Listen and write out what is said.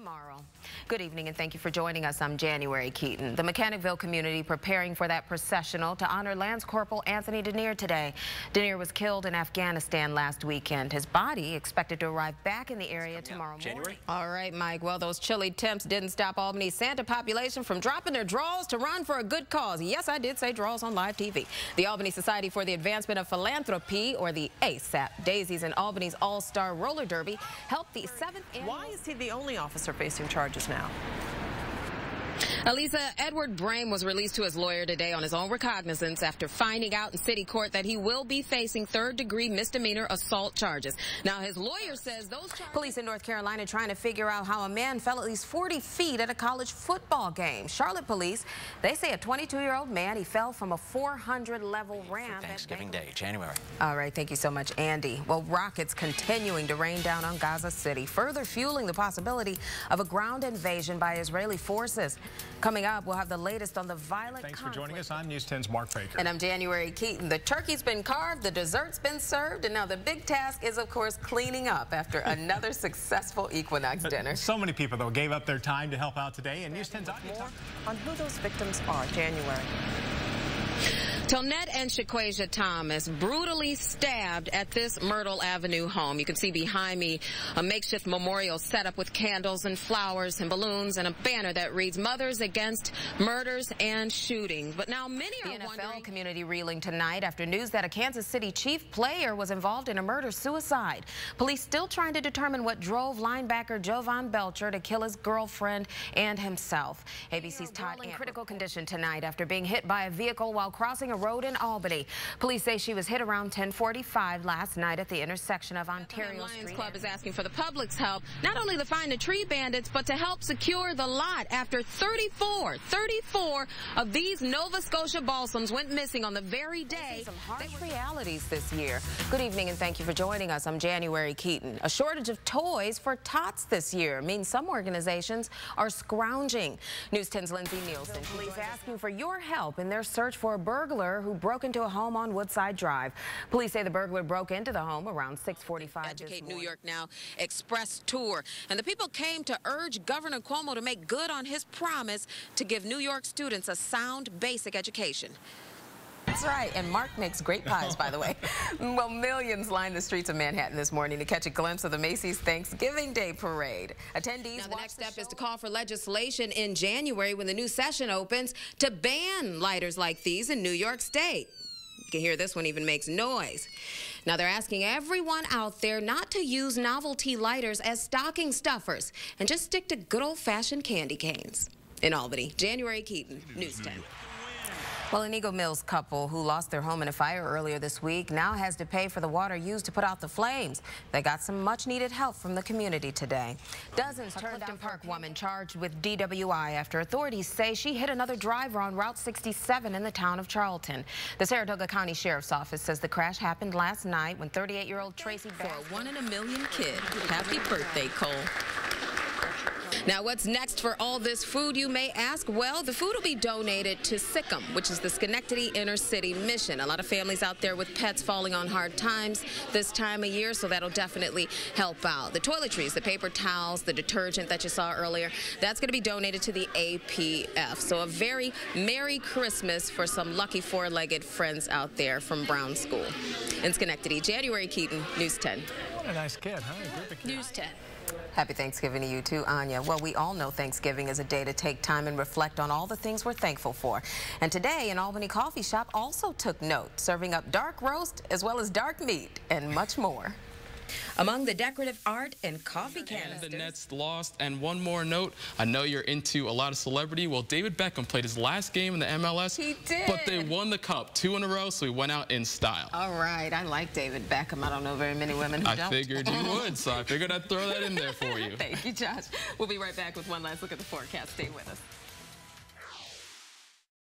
tomorrow. Good evening and thank you for joining us. I'm January Keaton. The Mechanicville community preparing for that processional to honor Lance Corporal Anthony Denier today. Denier was killed in Afghanistan last weekend. His body expected to arrive back in the area tomorrow morning. All right, Mike. Well, those chilly temps didn't stop Albany's Santa population from dropping their draws to run for a good cause. Yes, I did say draws on live TV. The Albany Society for the Advancement of Philanthropy, or the ASAP, Daisies and Albany's All-Star Roller Derby helped the 7th annual... Why is he the only officer facing charges now? Elisa, Edward Brame was released to his lawyer today on his own recognizance after finding out in city court that he will be facing third-degree misdemeanor assault charges. Now, his lawyer says those charges... Police in North Carolina trying to figure out how a man fell at least 40 feet at a college football game. Charlotte police, they say a 22-year-old man, he fell from a 400-level ramp. Thanksgiving Day, January. All right, thank you so much, Andy. Well, rockets continuing to rain down on Gaza City, further fueling the possibility of a ground invasion by Israeli forces. Coming up, we'll have the latest on the violent Thanks conflict. for joining us. I'm News 10's Mark Baker. And I'm January Keaton. The turkey's been carved, the dessert's been served, and now the big task is, of course, cleaning up after another successful Equinox dinner. So many people, though, gave up their time to help out today, and News 10's More on who those victims are. January. Tonette and Shaquasia Thomas brutally stabbed at this Myrtle Avenue home. You can see behind me a makeshift memorial set up with candles and flowers and balloons and a banner that reads Mothers Against Murders and Shootings. But now many are wondering... The NFL community reeling tonight after news that a Kansas City Chief player was involved in a murder-suicide. Police still trying to determine what drove linebacker Jovan Belcher to kill his girlfriend and himself. ABC's Todd in critical condition tonight after being hit by a vehicle while crossing a road in Albany. Police say she was hit around 10:45 last night at the intersection of Ontario Street. Lions Club is asking for the public's help, not only to find the tree bandits, but to help secure the lot after 34 of these Nova Scotia balsams went missing on the very day. Some harsh realities this year. Good evening and thank you for joining us. I'm January Keaton. A shortage of toys for tots this year means some organizations are scrounging. News 10's Lindsay Nielsen. Police asking for your help in their search for a burglar who broke into a home on Woodside Drive. Police say the burglar broke into the home around 6:45 Educate New York Now Express tour. And the people came to urge Governor Cuomo to make good on his promise to give New York students a sound basic education. That's right, and Mark makes great pies, by the way. Well, millions lined the streets of Manhattan this morning to catch a glimpse of the Macy's Thanksgiving Day Parade. Attendees... Now, the next step is to call for legislation in January when the new session opens to ban lighters like these in New York State. You can hear this one even makes noise. Now, they're asking everyone out there not to use novelty lighters as stocking stuffers and just stick to good old-fashioned candy canes. In Albany, January Keaton, News 10. Well, an Eagle Mills couple who lost their home in a fire earlier this week now has to pay for the water used to put out the flames. They got some much-needed help from the community today. Dozens turned out Park woman charged with DWI after authorities say she hit another driver on Route 67 in the town of Charlton. The Saratoga County Sheriff's Office says the crash happened last night when 38-year-old Tracy... For a 1 in a million kid. Happy birthday, Cole. Now, what's next for all this food, you may ask? Well, the food will be donated to SICM, which is the Schenectady Inner City Mission. A lot of families out there with pets falling on hard times this time of year, so that'll definitely help out. The toiletries, the paper towels, the detergent that you saw earlier, that's going to be donated to the APF. So a very Merry Christmas for some lucky four-legged friends out there from Brown School. In Schenectady, January Keaton, News 10. What a nice kid, huh? A group of kids. News 10. Happy Thanksgiving to you too, Anya. Well, we all know Thanksgiving is a day to take time and reflect on all the things we're thankful for. And today, an Albany coffee shop also took note, serving up dark roast as well as dark meat and much more. Among the decorative art and coffee canisters. And the Nets lost. And one more note, I know you're into a lot of celebrity. Well, David Beckham played his last game in the MLS. He did. But they won the cup 2 in a row, so he went out in style. All right. I like David Beckham. I don't know very many women who don't. I figured you would, so I figured I'd throw that in there for you. Thank you, Josh. We'll be right back with one last look at the forecast. Stay with us.